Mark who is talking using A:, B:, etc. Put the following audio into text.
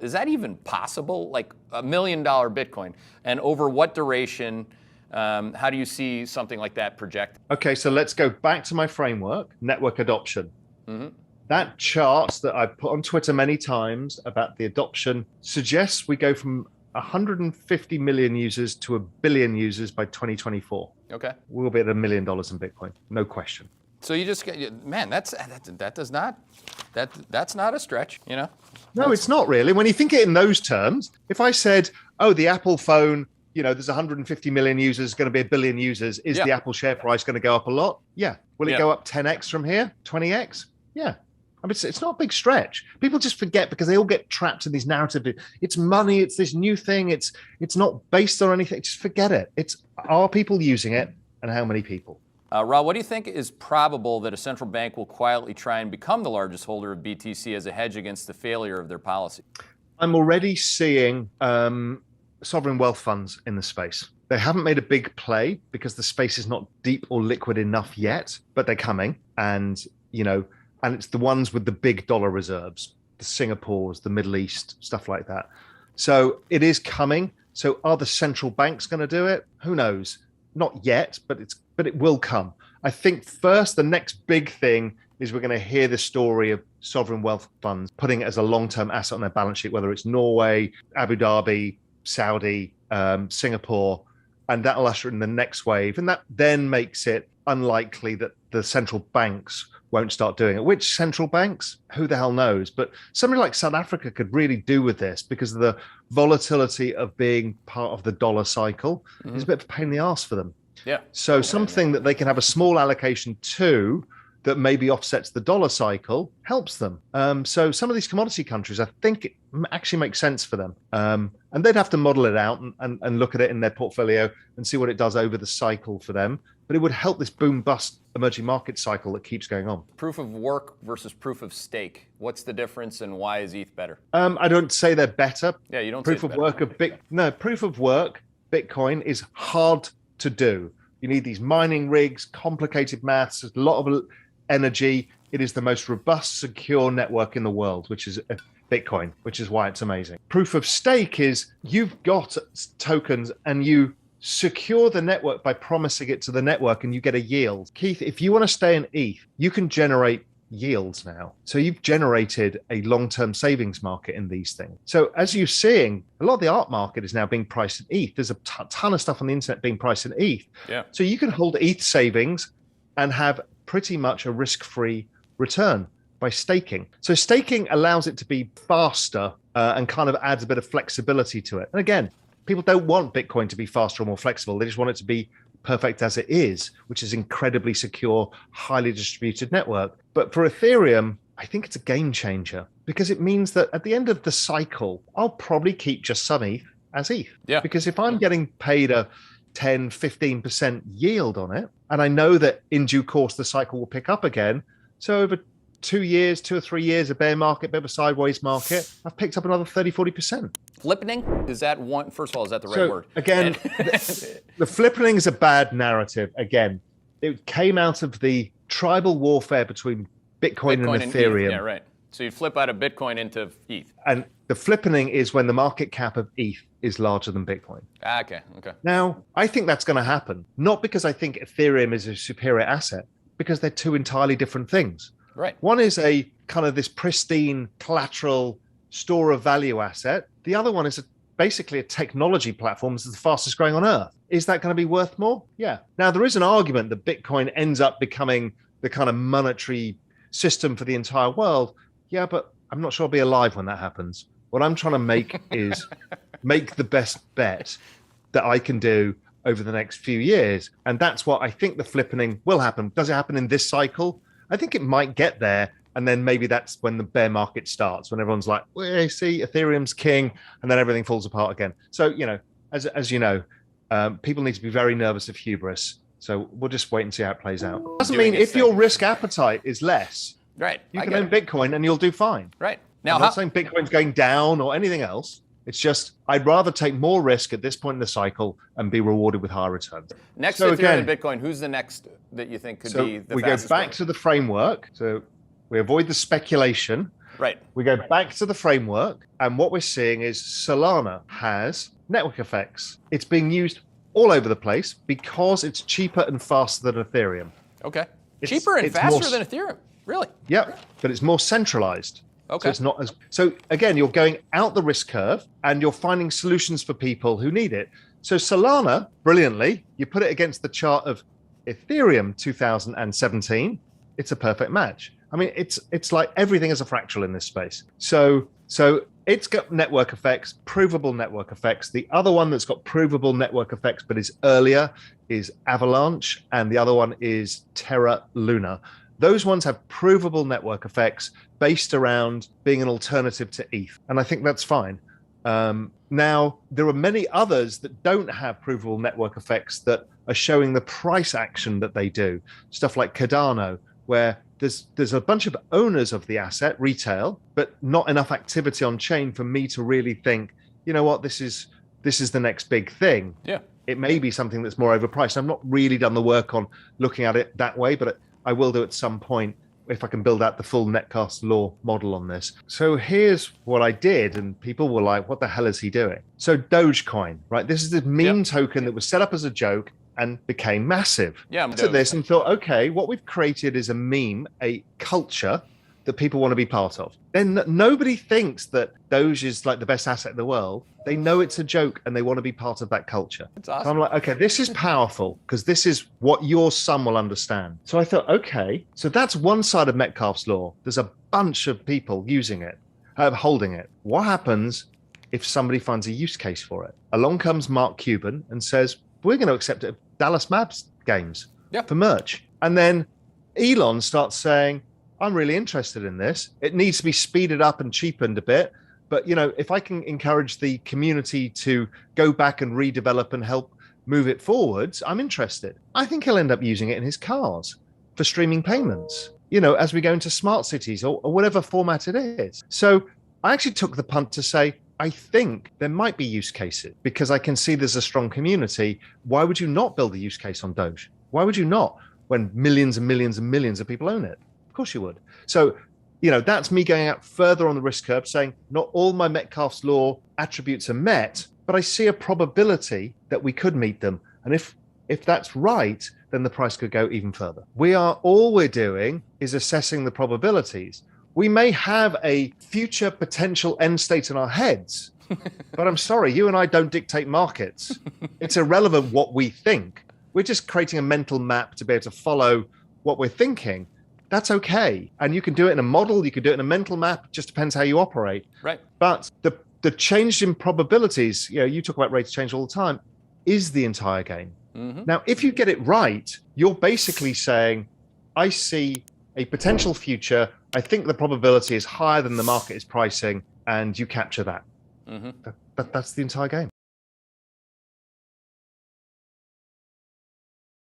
A: Is that even possible? Like $1 million Bitcoin? And over what duration? How do you see something like that project?
B: Okay, so let's go back to my framework, network adoption. That chart that I put on Twitter many times about the adoption suggests we go from 150 million users to 1 billion users by 2024.
A: Okay.
B: We'll be at $1 million in Bitcoin, no question.
A: So you just, man, that's not a stretch, you know?
B: No, it's not really. When you think it in those terms, if I said, oh, the Apple phone, you know, there's 150 million users, going to be 1 billion users. Is the Apple share price going to go up a lot? Yeah. Will it go up 10x from here? 20x? Yeah. I mean, it's not a big stretch. People just forget because they all get trapped in these narratives. It's money. It's this new thing. It's not based on anything. Just forget it. It's are people using it and how many people?
A: Raoul, what do you think is probable that a central bank will quietly try and become the largest holder of BTC as a hedge against the failure of their policy?
B: I'm already seeing sovereign wealth funds in the space. They haven't made a big play because the space is not deep or liquid enough yet, but they're coming. And, you know, and it's the ones with the big dollar reserves, the Singapores, the Middle East, stuff like that. So it is coming. So are the central banks going to do it? Who knows? Not yet, but it will come. I think first, the next big thing is we're going to hear the story of sovereign wealth funds putting it as a long-term asset on their balance sheet, whether it's Norway, Abu Dhabi, Saudi, Singapore, and that'll usher in the next wave. And that then makes it unlikely that the central banks won't start doing it. Which central banks? Who the hell knows? But somebody like South Africa could really do with this because of the volatility of being part of the dollar cycle. It's a bit of a pain in the arse for them.
A: Yeah.
B: So something that they can have a small allocation to that maybe offsets the dollar cycle helps them. So some of these commodity countries, I think it actually makes sense for them. And they'd have to model it out and look at it in their portfolio and see what it does over the cycle for them. But it would help this boom bust emerging market cycle that keeps going on.
A: Proof of work versus proof of stake. What's the difference and why is ETH better?
B: I don't say they're better.
A: Yeah, you don't
B: proof
A: say
B: of work of proof of work, Bitcoin is hard to do. You need these mining rigs, complicated maths, a lot of energy. It is the most robust, secure network in the world, which is Bitcoin, which is why it's amazing. Proof of stake is you've got tokens and you secure the network by promising it to the network and you get a yield. Keith, if you want to stay in ETH, you can generate yields now. So you've generated a long-term savings market in these things. So as you're seeing, a lot of the art market is now being priced in ETH. There's a ton of stuff on the internet being priced in ETH.
A: Yeah.
B: So you can hold ETH savings and have pretty much a risk-free return by staking. So staking allows it to be faster and kind of adds a bit of flexibility to it. And again, people don't want Bitcoin to be faster or more flexible. They just want it to be perfect as it is, which is incredibly secure, highly distributed network. But for Ethereum, I think it's a game changer because it means that at the end of the cycle, I'll probably keep just some ETH as ETH.
A: Yeah.
B: Because if I'm getting paid a 10, 15% yield on it, and I know that in due course, the cycle will pick up again. So over 2 or 3 years, a bear market, bit of a sideways market, I've picked up another 30, 40%.
A: Flippening? Is that one? First of all, is that the right word?
B: Again, the flippening is a bad narrative. Again, it came out of the tribal warfare between Bitcoin and Ethereum.
A: ETH. Yeah, right. So you flip out of Bitcoin into ETH.
B: And the flippening is when the market cap of ETH is larger than Bitcoin.
A: Okay.
B: Now, I think that's going to happen. Not because I think Ethereum is a superior asset, because they're two entirely different things.
A: Right.
B: One is a kind of this pristine collateral store of value asset. The other one is basically a technology platform that's the fastest growing on earth. Is that going to be worth more? Yeah. Now, there is an argument that Bitcoin ends up becoming the kind of monetary system for the entire world. Yeah, but I'm not sure I'll be alive when that happens. What I'm trying to make is make the best bet that I can do over the next few years. And that's what I think the flippening will happen. Does it happen in this cycle? I think it might get there. And then maybe that's when the bear market starts, when everyone's like, well, see, Ethereum's king, and then everything falls apart again. So, you know, as you know, people need to be very nervous of hubris. So we'll just wait and see how it plays out. Doesn't mean if your risk appetite is less,
A: right,
B: you can own Bitcoin and you'll do fine.
A: Right. Now,
B: I'm not saying Bitcoin's going down or anything else. It's just I'd rather take more risk at this point in the cycle and be rewarded with higher returns.
A: Next to Ethereum and Bitcoin, who's the next that you think could be the fastest?
B: We go back to the framework. So we avoid the speculation.
A: Right.
B: We go back to the framework, and what we're seeing is Solana has network effects. It's being used all over the place because it's cheaper and faster than Ethereum.
A: Okay. Cheaper and faster than Ethereum. Really?
B: Yep. But it's more centralized.
A: Okay.
B: So it's not as. So again, you're going out the risk curve and you're finding solutions for people who need it. So Solana, brilliantly, you put it against the chart of Ethereum 2017. It's a perfect match. I mean, it's like everything is a fractal in this space. So it's got network effects, provable network effects. The other one that's got provable network effects but is earlier is Avalanche, and the other one is Terra Luna. Those ones have provable network effects based around being an alternative to ETH, and I think that's fine. Now, there are many others that don't have provable network effects that are showing the price action that they do. Stuff like Cardano, where there's a bunch of owners of the asset, retail, but not enough activity on chain for me to really think, you know what, this is the next big thing.
A: Yeah.
B: It may be something that's more overpriced. I've not really done the work on looking at it that way, but I will do at some point if I can build out the full netcast law model on this. So here's what I did, and people were like, what the hell is he doing? So Dogecoin, right? This is the meme token that was set up as a joke and became massive.
A: Yeah,
B: I took this and thought, okay, what we've created is a meme, a culture that people want to be part of. Then nobody thinks that Doge is like the best asset in the world. They know it's a joke and they want to be part of that culture.
A: That's awesome.
B: So I'm like, okay, this is powerful because this is what your son will understand. So I thought, okay, so that's one side of Metcalfe's law. There's a bunch of people using it, holding it. What happens if somebody finds a use case for it? Along comes Mark Cuban and says, we're going to accept it Dallas Mavs games for merch. And then Elon starts saying, I'm really interested in this. It needs to be speeded up and cheapened a bit. But, you know, if I can encourage the community to go back and redevelop and help move it forwards, I'm interested. I think he'll end up using it in his cars for streaming payments, you know, as we go into smart cities or whatever format it is. So I actually took the punt to say, I think there might be use cases because I can see there's a strong community. Why would you not build a use case on Doge? Why would you not when millions and millions and millions of people own it? Of course you would. So, you know, that's me going out further on the risk curve saying not all my Metcalfe's law attributes are met, but I see a probability that we could meet them. And if that's right, then the price could go even further. All we're doing is assessing the probabilities. We may have a future potential end state in our heads, but I'm sorry, you and I don't dictate markets. It's irrelevant what we think. We're just creating a mental map to be able to follow what we're thinking. That's okay. And you can do it in a model, you can do it in a mental map, it just depends how you operate.
A: Right.
B: But the change in probabilities, you know, you talk about rate of change all the time, is the entire game. Mm-hmm. Now, if you get it right, you're basically saying, I see a potential future, I think the probability is higher than the market is pricing, and you capture that. Mm-hmm. That's the entire game.